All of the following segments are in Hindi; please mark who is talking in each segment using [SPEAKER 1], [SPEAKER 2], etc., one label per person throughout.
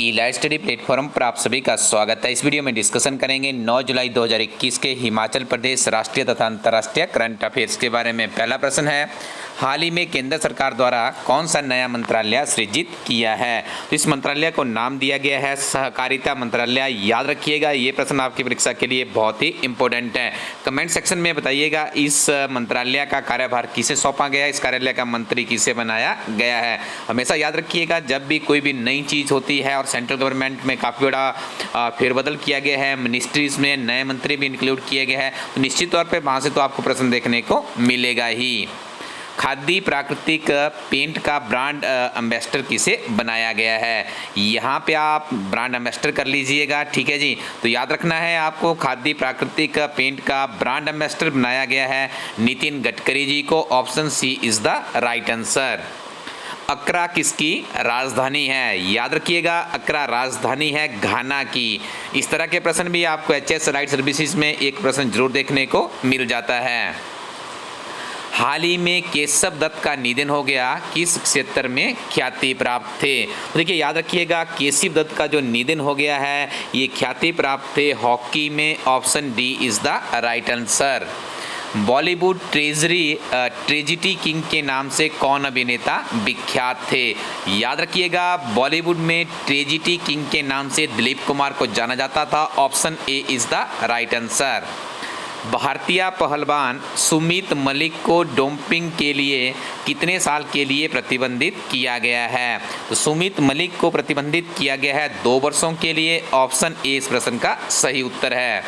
[SPEAKER 1] ई लाइव स्टडी प्लेटफॉर्म पर आप सभी का स्वागत है। इस वीडियो में डिस्कशन करेंगे 9 जुलाई 2021 के हिमाचल प्रदेश राष्ट्रीय तथा अंतर्राष्ट्रीय करंट अफेयर्स के बारे में। पहला प्रश्न है, हाल ही में केंद्र सरकार द्वारा कौन सा नया मंत्रालय सृजित किया है? तो इस मंत्रालय को नाम दिया गया है सहकारिता मंत्रालय। याद रखिएगा, ये प्रश्न आपकी परीक्षा के लिए बहुत ही इंपॉर्टेंट है। कमेंट सेक्शन में बताइएगा इस मंत्रालय का कार्यभार किसे सौंपा गया है, इस कार्यालय का मंत्री किसे बनाया गया है। हमेशा याद रखिएगा, जब भी कोई भी नई चीज़ होती है और सेंट्रल गवर्नमेंट में काफ़ी बड़ा फेरबदल किया गया है, मिनिस्ट्रीज में नए मंत्री भी इंक्लूड किए गए हैं, तो निश्चित तौर पर वहाँ से तो आपको प्रश्न देखने को मिलेगा ही। खादी प्राकृतिक पेंट का ब्रांड एम्बेसडर किसे बनाया गया है? यहाँ पे आप ब्रांड एम्बेसडर कर लीजिएगा, ठीक है जी। तो याद रखना है आपको, खादी प्राकृतिक पेंट का ब्रांड एम्बेसडर बनाया गया है नितिन गडकरी जी को। Option C is the right answer. Accra किसकी राजधानी है? याद रखिएगा, अक्रा राजधानी है घाना की। इस तरह के प्रश्न भी आपको एचएस राइट सर्विसेज में एक प्रश्न जरूर देखने को मिल जाता है। हाल ही में केशव दत्त का निधन हो गया, किस क्षेत्र में ख्याति प्राप्त थे? तो देखिए, याद रखिएगा, केशव दत्त का जो निधन हो गया है ये ख्याति प्राप्त थे हॉकी में। Option D is the right answer. Bollywood tragedy king के नाम से कौन अभिनेता विख्यात थे? याद रखिएगा, बॉलीवुड में ट्रेजिडी किंग के नाम से दिलीप कुमार को जाना जाता था। Option A is the right answer. भारतीय पहलवान सुमित मलिक को डोपिंग के लिए कितने साल के लिए प्रतिबंधित किया गया है? तो सुमित मलिक को प्रतिबंधित किया गया है 2 वर्षों के लिए। ऑप्शन ए इस प्रश्न का सही उत्तर है।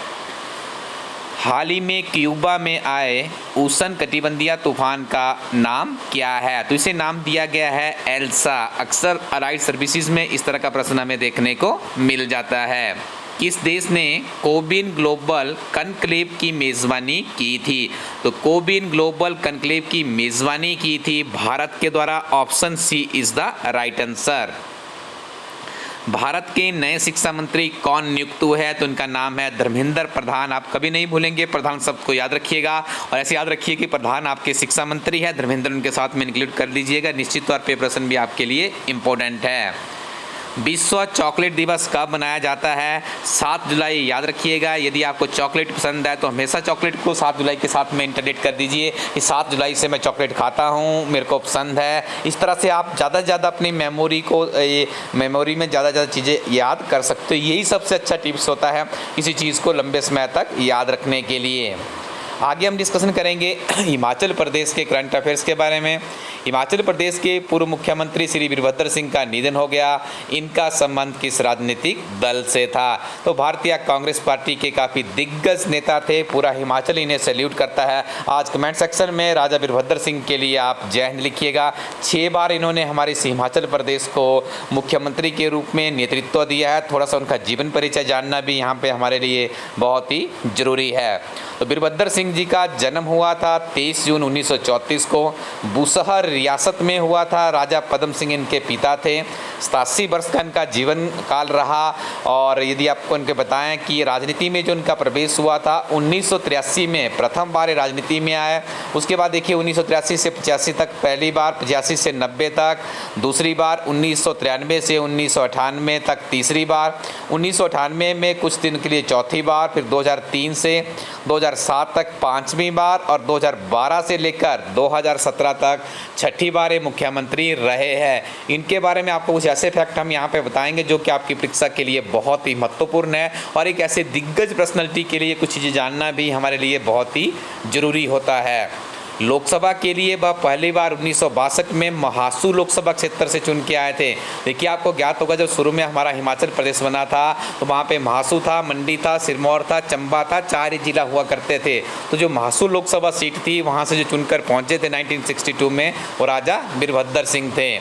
[SPEAKER 1] हाल ही में क्यूबा में आए उष्णकटिबंधीय तूफान का नाम क्या है? तो इसे नाम दिया गया है एल्सा। अक्सर राइट सर्विसेज में इस तरह का प्रश्न हमें देखने को मिल जाता है। किस देश ने कोविन ग्लोबल कनक्लेव की मेज़बानी की थी? तो कोविन ग्लोबल कनक्लेव की मेज़बानी की थी भारत के द्वारा। Option C is the right answer. Bharat के नए शिक्षा मंत्री कौन नियुक्त हुए हैं? तो उनका नाम है धर्मेंद्र प्रधान। आप कभी नहीं भूलेंगे, प्रधान शब्द को याद रखिएगा और ऐसे याद रखिए कि प्रधान आपके शिक्षा मंत्री है, धर्मेंद्र उनके साथ में इंक्लूड कर लीजिएगा। निश्चित तौर पे प्रश्न भी आपके लिए इम्पोर्टेंट है। विश्व चॉकलेट दिवस कब मनाया जाता है? 7 जुलाई। याद रखिएगा, यदि आपको चॉकलेट पसंद है तो हमेशा चॉकलेट को 7 जुलाई के साथ में इंटरनेट कर दीजिए कि 7 जुलाई से मैं चॉकलेट खाता हूँ, मेरे को पसंद है। इस तरह से आप ज़्यादा से ज़्यादा अपनी मेमोरी में ज़्यादा चीज़ें याद कर सकते हो। यही सबसे अच्छा टिप्स होता है किसी चीज़ को लंबे समय तक याद रखने के लिए। आगे हम डिस्कशन करेंगे हिमाचल प्रदेश के करंट अफेयर्स के बारे में। हिमाचल प्रदेश के पूर्व मुख्यमंत्री श्री वीरभद्र सिंह का निधन हो गया। इनका संबंध किस राजनीतिक दल से था? तो भारतीय कांग्रेस पार्टी के काफ़ी दिग्गज नेता थे। पूरा हिमाचल इन्हें सैल्यूट करता है। आज कमेंट सेक्शन में राजा वीरभद्र सिंह के लिए आप जय हिंद लिखिएगा। 6 बार इन्होंने हमारे इस हिमाचल प्रदेश को मुख्यमंत्री के रूप में नेतृत्व दिया है। थोड़ा सा उनका जीवन परिचय जानना भी यहाँ पे हमारे लिए बहुत ही जरूरी है। तो वीरभद्र सिंह जी का जन्म हुआ था 23 जून 1934 को। बुसहर रियासत में हुआ था। राजा पद्म सिंह इनके पिता थे। 87 वर्ष का इनका जीवन काल रहा। और यदि आपको इनके बताएं कि राजनीति में जो इनका प्रवेश हुआ था 1983 में प्रथम बार राजनीति में आए। उसके बाद देखिए 1983 से 85 तक पहली बार, 85 से 90 तक दूसरी बार, 1993 से 1998 तक तीसरी बार, 1998 में कुछ दिन के लिए चौथी बार, फिर 2003 से 2007 तक 5वीं बार और 2012 से लेकर 2017 तक 6ठी बार ये मुख्यमंत्री रहे हैं। इनके बारे में आपको कुछ ऐसे फैक्ट हम यहाँ पे बताएंगे जो कि आपकी परीक्षा के लिए बहुत ही महत्वपूर्ण है और एक ऐसे दिग्गज पर्सनालिटी के लिए कुछ चीज़ें जानना भी हमारे लिए बहुत ही जरूरी होता है। लोकसभा के लिए वह पहली बार 1962 में महासू लोकसभा क्षेत्र से चुन के आए थे। देखिए, आपको ज्ञात होगा जब शुरू में हमारा हिमाचल प्रदेश बना था तो वहाँ पे महासू था, मंडी था, सिरमौर था, चंबा था, 4 ही जिला हुआ करते थे। तो जो महासू लोकसभा सीट थी वहाँ से जो चुनकर पहुँचे थे 1962 में वो राजा वीरभद्र सिंह थे।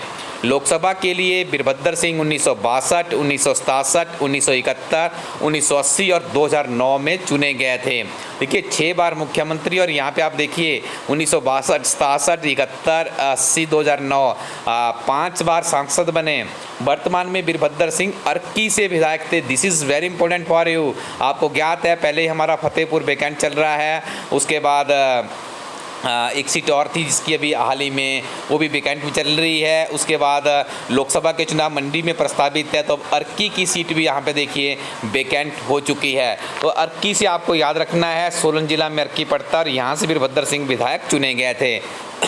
[SPEAKER 1] लोकसभा के लिए वीरभद्र सिंह 1962, 1967, 1971, 1980 और 2009 में चुने गए थे। देखिए, 6 बार मुख्यमंत्री और यहाँ पे आप देखिए 1962, 67, 71, 80, 2009 5 बार सांसद बने। वर्तमान में वीरभद्र सिंह अर्की से विधायक थे। This is very important for you. आपको ज्ञात है पहले ही हमारा फतेहपुर वैकेंट चल रहा है, उसके बाद एक सीट और थी जिसकी अभी हाल ही में वो भी वैकेंट में चल रही है। उसके बाद लोकसभा के चुनाव मंडी में प्रस्तावित है, तो अब अर्की की सीट भी यहाँ पे देखिए वैकेंट हो चुकी है। तो अर्की से आपको याद रखना है, सोलन जिला में अर्की पड़ता है और यहाँ से वीरभद्र सिंह विधायक चुने गए थे।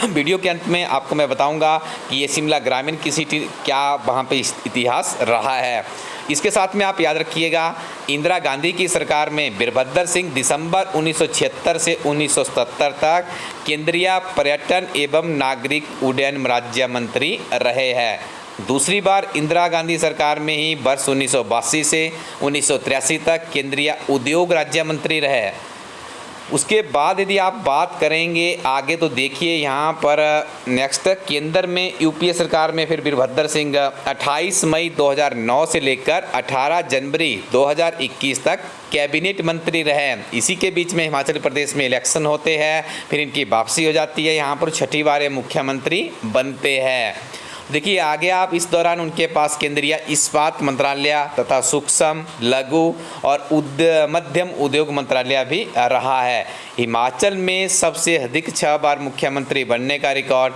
[SPEAKER 1] वीडियो के अंत में आपको मैं बताऊंगा कि ये शिमला ग्रामीण की सीट क्या वहाँ पे इतिहास रहा है। इसके साथ में आप याद रखिएगा, इंदिरा गांधी की सरकार में वीरभद्र सिंह दिसंबर 1976 से 1977 तक केंद्रीय पर्यटन एवं नागरिक उड्डयन राज्य मंत्री रहे हैं। दूसरी बार इंदिरा गांधी सरकार में ही वर्ष 1982 से 1983 तक केंद्रीय उद्योग राज्य मंत्री रहे। उसके बाद यदि आप बात करेंगे आगे तो देखिए यहाँ पर नेक्स्ट केंद्र में यूपीए सरकार में फिर वीरभद्र सिंह 28 मई 2009 से लेकर 18 जनवरी 2021 तक कैबिनेट मंत्री रहे। इसी के बीच में हिमाचल प्रदेश में इलेक्शन होते हैं, फिर इनकी वापसी हो जाती है, यहाँ पर छठी बार ये मुख्यमंत्री बनते हैं। देखिए आगे आप इस दौरान उनके पास केंद्रीय इस्पात मंत्रालय तथा सूक्ष्म लघु और मध्यम उद्योग मंत्रालय भी रहा है। हिमाचल में सबसे अधिक 6 बार मुख्यमंत्री बनने का रिकॉर्ड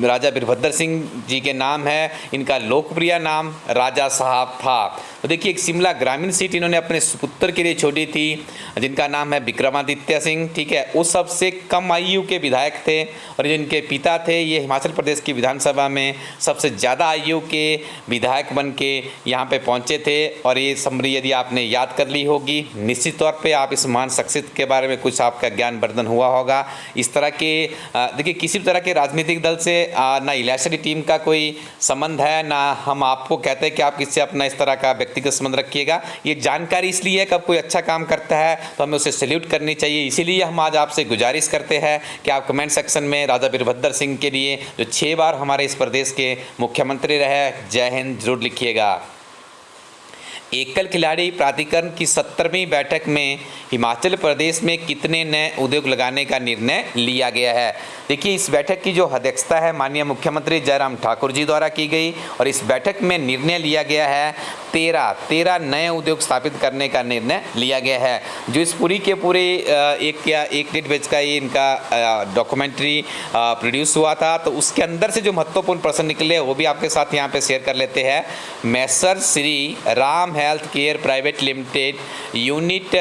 [SPEAKER 1] राजा वीरभद्र सिंह जी के नाम है। इनका लोकप्रिय नाम राजा साहब था। तो देखिए एक शिमला ग्रामीण सीट इन्होंने अपने सुपुत्र के लिए छोड़ी थी जिनका नाम है विक्रमादित्य सिंह, ठीक है। वो सबसे कम आयु के विधायक थे और जिनके पिता थे ये हिमाचल प्रदेश की विधानसभा में सबसे ज़्यादा आयु के विधायक बन के यहाँ पे पहुँचे थे। और ये समरी यदि आपने याद कर ली होगी, निश्चित तौर पे आप इस महान शख्सियत के बारे में कुछ आपका ज्ञानवर्धन हुआ होगा। इस तरह के देखिए किसी भी तरह के राजनीतिक दल से ना इलेक्शन टीम का कोई संबंध है, ना हम आपको कहते हैं कि आप किससे अपना इस तरह का व्यक्तिगत संबंध रखिएगा। ये जानकारी इसलिए है कि अब कोई अच्छा काम करता है तो हमें उसे सैल्यूट करनी चाहिए। इसीलिए हम आज आपसे गुजारिश करते हैं कि आप कमेंट सेक्शन में राजा वीरभद्र सिंह के लिए जो 6 बार हमारे इस प्रदेश के मुख्यमंत्री रहे, जय हिंद जरूर लिखिएगा। एकल खिलाड़ी प्राधिकरण की 17वीं बैठक में हिमाचल प्रदेश में कितने नए उद्योग लगाने का निर्णय लिया गया है। देखिए इस बैठक की जो अध्यक्षता है माननीय मुख्यमंत्री जयराम ठाकुर जी द्वारा की गई और इस बैठक में निर्णय लिया गया है 13 नए उद्योग स्थापित करने का निर्णय लिया गया है। जो इस पूरी के पूरे एक 1.5 पेज का ये इनका डॉक्यूमेंट्री प्रोड्यूस हुआ था, तो उसके अंदर से जो महत्वपूर्ण प्रश्न निकले वो भी आपके साथ यहाँ पे शेयर कर लेते हैं। Messrs Shri Ram health care private limited unit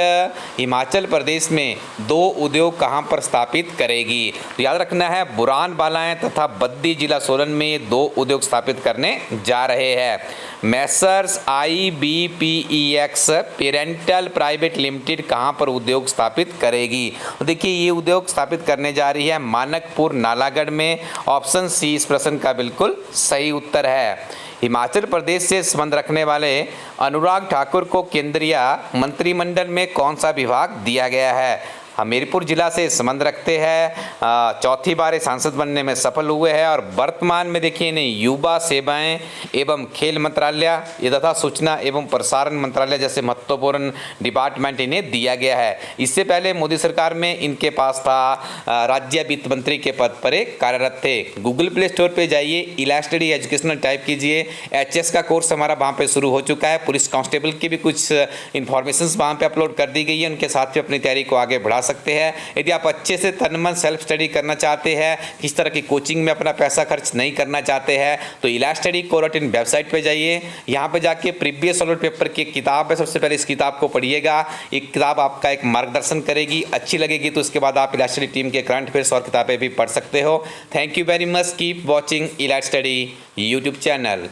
[SPEAKER 1] Himachal Pradesh में 2 उद्योग कहां पर स्थापित करेगी। तो याद रखना है बुरान बालाएं तथा बद्दी जिला सोलन में 2 उद्योग स्थापित करने जा रहे हैं। Messrs IBPEX parental private limited कहां पर उद्योग स्थापित करेगी। तो देखिए ये उद्योग स्थापित करने जा रही है मानकपुर नालागढ़ में। ऑप्शन सी इस प्रश्न का बिल्कुल सही उत्तर है। हिमाचल प्रदेश से संबंध रखने वाले अनुराग ठाकुर को केंद्रीय मंत्रिमंडल में कौन सा विभाग दिया गया है। हमीरपुर जिला से संबंध रखते हैं, चौथी बार सांसद बनने में सफल हुए हैं और वर्तमान में देखिए इन्हें युवा सेवाएं एवं खेल मंत्रालय तथा सूचना एवं प्रसारण मंत्रालय जैसे महत्वपूर्ण डिपार्टमेंट इन्हें दिया गया है। इससे पहले मोदी सरकार में इनके पास था राज्य वित्त मंत्री के पद पर कार्यरत थे। गूगल प्ले स्टोर पर जाइए, इलास्टडी एजुकेशनल टाइप कीजिए, HS का कोर्स हमारा वहाँ पर शुरू हो चुका है। पुलिस कांस्टेबल की भी कुछ इन्फॉर्मेशन वहाँ पर अपलोड कर दी गई है, उनके साथ भी अपनी तैयारी को आगे बढ़ा सकते हैं। यदि आप अच्छे से तन मन सेल्फ स्टडी करना चाहते हैं, किस तरह की कोचिंग में अपना पैसा खर्च नहीं करना चाहते हैं, तो इलास्टडी कोरोटिन वेबसाइट पे जाइए। यहाँ पे जाके प्रीवियस सॉल्व पेपर की एक किताब है, सबसे पहले इस किताब को पढ़िएगा। एक किताब आपका एक मार्गदर्शन करेगी, अच्छी लगेगी तो उसके बाद आप इलास्टडी टीम के करंट अफेयर्स और किताबें भी पढ़ सकते हो। Thank you very much, keep watching इलास्टडी यूट्यूब चैनल।